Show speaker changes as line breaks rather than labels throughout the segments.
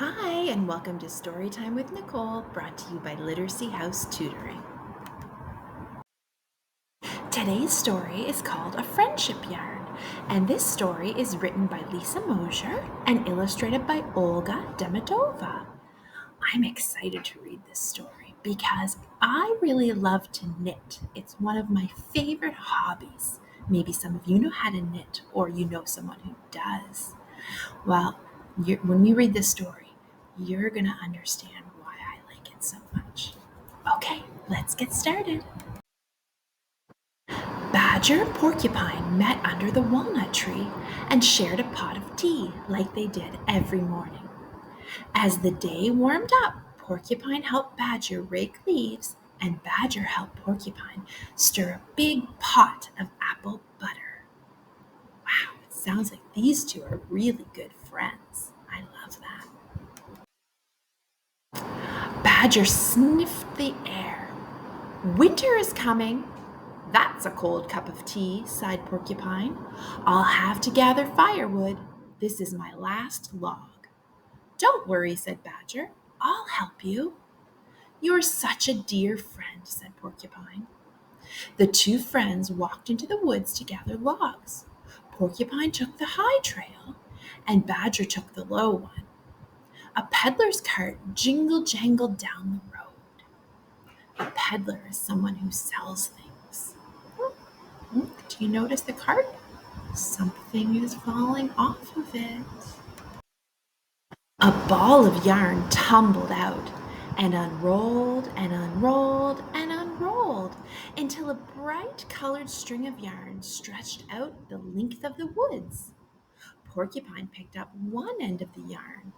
Hi, and welcome to Storytime with Nicole, brought to you by Literacy House Tutoring. Today's story is called A Friendship Yarn, and this story is written by Lisa Moser and illustrated by Olga Demidova. I'm excited to read this story because I really love to knit. It's one of my favorite hobbies. Maybe some of you know how to knit, or you know someone who does. Well, when we read this story, you're going to understand why I like it so much. Okay, let's get started. Badger and Porcupine met under the walnut tree and shared a pot of tea like they did every morning. As the day warmed up, Porcupine helped Badger rake leaves, and Badger helped Porcupine stir a big pot of apple butter. Wow, it sounds like these two are really good friends. I love that. Badger sniffed the air. Winter is coming. That's a cold cup of tea, sighed Porcupine. I'll have to gather firewood. This is my last log. Don't worry, said Badger. I'll help you. You're such a dear friend, said Porcupine. The two friends walked into the woods to gather logs. Porcupine took the high trail, and Badger took the low one. A peddler's cart jingle-jangled down the road. A peddler is someone who sells things. Do you notice the cart? Something is falling off of it. A ball of yarn tumbled out and unrolled and unrolled and unrolled until a bright colored string of yarn stretched out the length of the woods. Porcupine picked up one end of the yarn.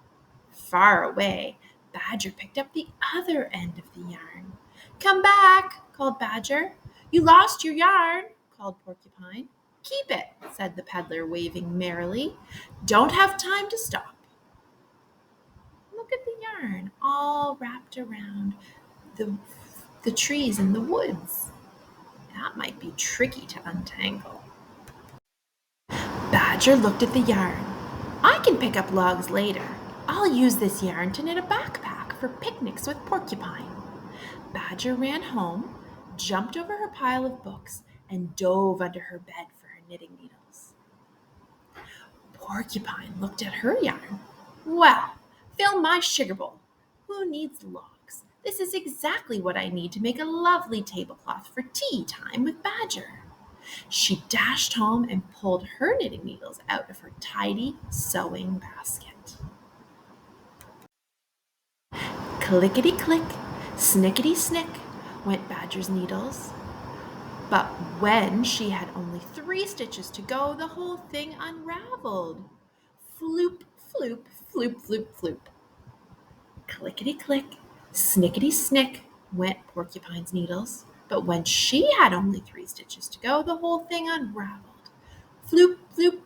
Far away, Badger picked up the other end of the yarn. Come back, called Badger. You lost your yarn, called Porcupine. Keep it, said the peddler, waving merrily. Don't have time to stop. Look at the yarn all wrapped around the, the trees in the woods. That might be tricky to untangle. Badger looked at the yarn. I can pick up logs later. I'll use this yarn to knit a backpack for picnics with Porcupine. Badger ran home, jumped over her pile of books, and dove under her bed for her knitting needles. Porcupine looked at her yarn. Well, fill my sugar bowl. Who needs logs? This is exactly what I need to make a lovely tablecloth for tea time with Badger. She dashed home and pulled her knitting needles out of her tidy sewing basket. Clickety-click, snickety-snick went Badger's needles. But when she had only 3 stitches to go, the whole thing unraveled. Floop, floop, floop, floop, floop. Clickety-click, snickety-snick went Porcupine's needles. But when she had only 3 stitches to go, the whole thing unraveled. Floop, floop,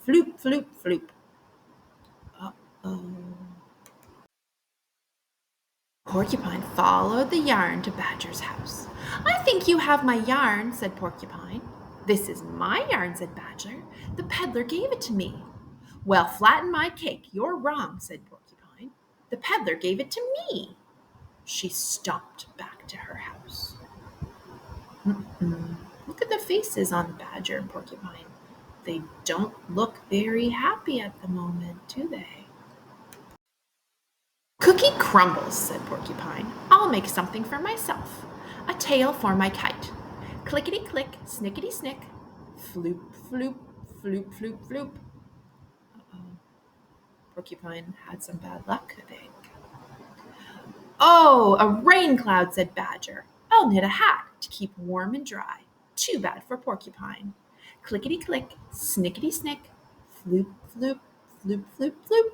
floop, floop, floop. Uh-oh. Porcupine followed the yarn to Badger's house. I think you have my yarn, said Porcupine. This is my yarn, said Badger. The peddler gave it to me. Well, flatten my cake. You're wrong, said Porcupine. The peddler gave it to me. She stomped back to her house. Look at the faces on Badger and Porcupine. They don't look very happy at the moment, do they? Cookie crumbles, said Porcupine. I'll make something for myself. A tail for my kite. Clickety-click, snickety-snick. Floop, floop, floop, floop, floop. Uh-oh. Porcupine had some bad luck, I think. Oh, a rain cloud, said Badger. I'll knit a hat to keep warm and dry. Too bad for Porcupine. Clickety-click, snickety-snick. Floop, floop, floop, floop, floop.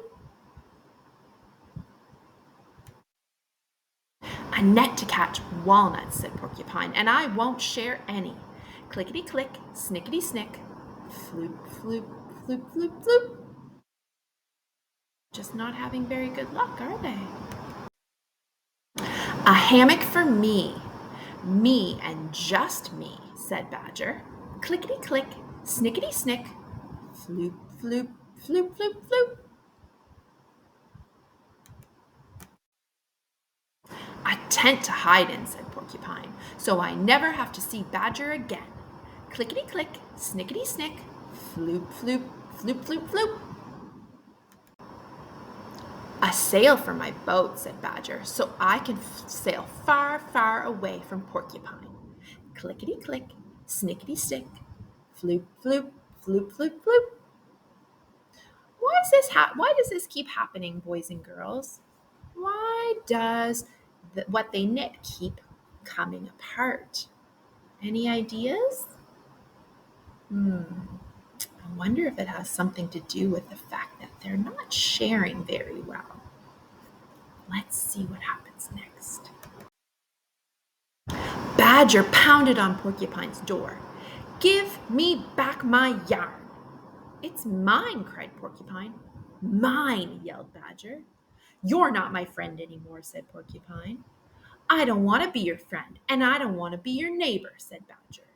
A net to catch walnuts, said Porcupine, and I won't share any. Clickety-click, snickety-snick. Floop, floop, floop, floop, floop. Just not having very good luck, are they? A hammock for me. Me and just me, said Badger. Clickety-click, snickety-snick. Floop, floop, floop, floop, floop. tent to hide in, said Porcupine, so I never have to see Badger again. Clickety-click, snickety-snick, floop, floop, floop, floop, floop. A sail for my boat, said Badger, so I can sail far, far away from Porcupine. Clickety-click, snickety-stick, floop, floop, floop, floop, floop. Why does this keep happening, boys and girls? Why does what they knit keep coming apart? Any ideas? I wonder if it has something to do with the fact that they're not sharing very well. Let's see what happens next. Badger pounded on Porcupine's door. Give me back my yarn. It's mine, cried Porcupine. Mine, yelled Badger. You're not my friend anymore, said Porcupine. I don't want to be your friend, and I don't want to be your neighbor, said Badger.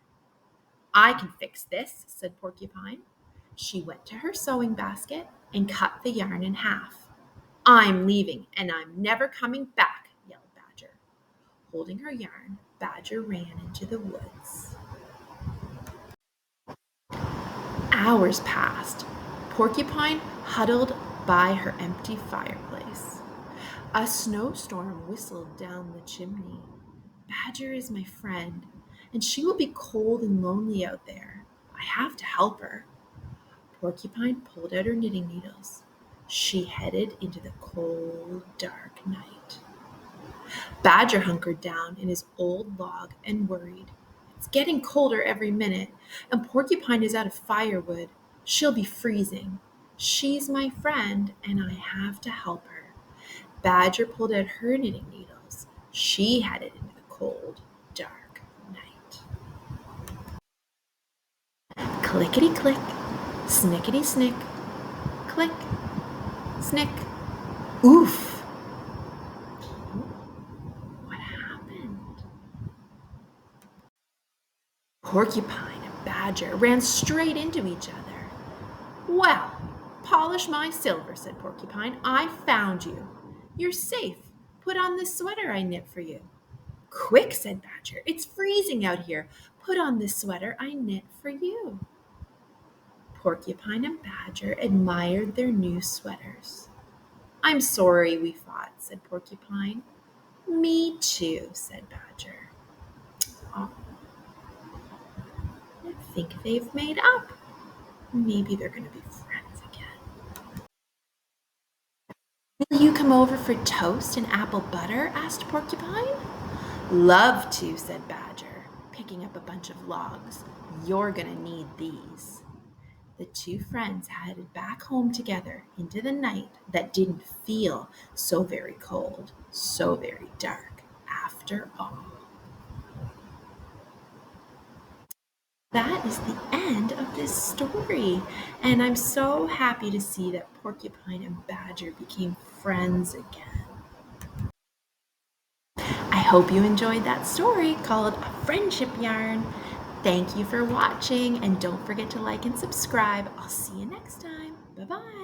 I can fix this, said Porcupine. She went to her sewing basket and cut the yarn in half. I'm leaving, and I'm never coming back, yelled Badger. Holding her yarn, Badger ran into the woods. Hours passed. Porcupine huddled by her empty fireplace. A snowstorm whistled down the chimney. Badger is my friend, and she will be cold and lonely out there. I have to help her. Porcupine pulled out her knitting needles. She headed into the cold, dark night. Badger hunkered down in his old log and worried. It's getting colder every minute, and Porcupine is out of firewood. She'll be freezing. She's my friend, and I have to help her. Badger pulled out her knitting needles. She headed into the cold, dark night. Clickety-click, snickety-snick, click, snick, oof. What happened? Porcupine and Badger ran straight into each other. Well, polish my silver, said Porcupine. I found you. You're safe. Put on this sweater I knit for you. Quick, said Badger. It's freezing out here. Put on this sweater I knit for you. Porcupine and Badger admired their new sweaters. I'm sorry we fought, said Porcupine. Me too, said Badger. Oh, I think they've made up. Maybe they're going to be friends again. Will you come over for toast and apple butter? Asked Porcupine. Love to, said Badger, picking up a bunch of logs. You're going to need these. The two friends headed back home together into the night that didn't feel so very cold, so very dark after all. That is the end of this story, and I'm so happy to see that Porcupine and Badger became friends again. I hope you enjoyed that story called A Friendship Yarn. Thank you for watching, and don't forget to like and subscribe. I'll see you next time. Bye-bye.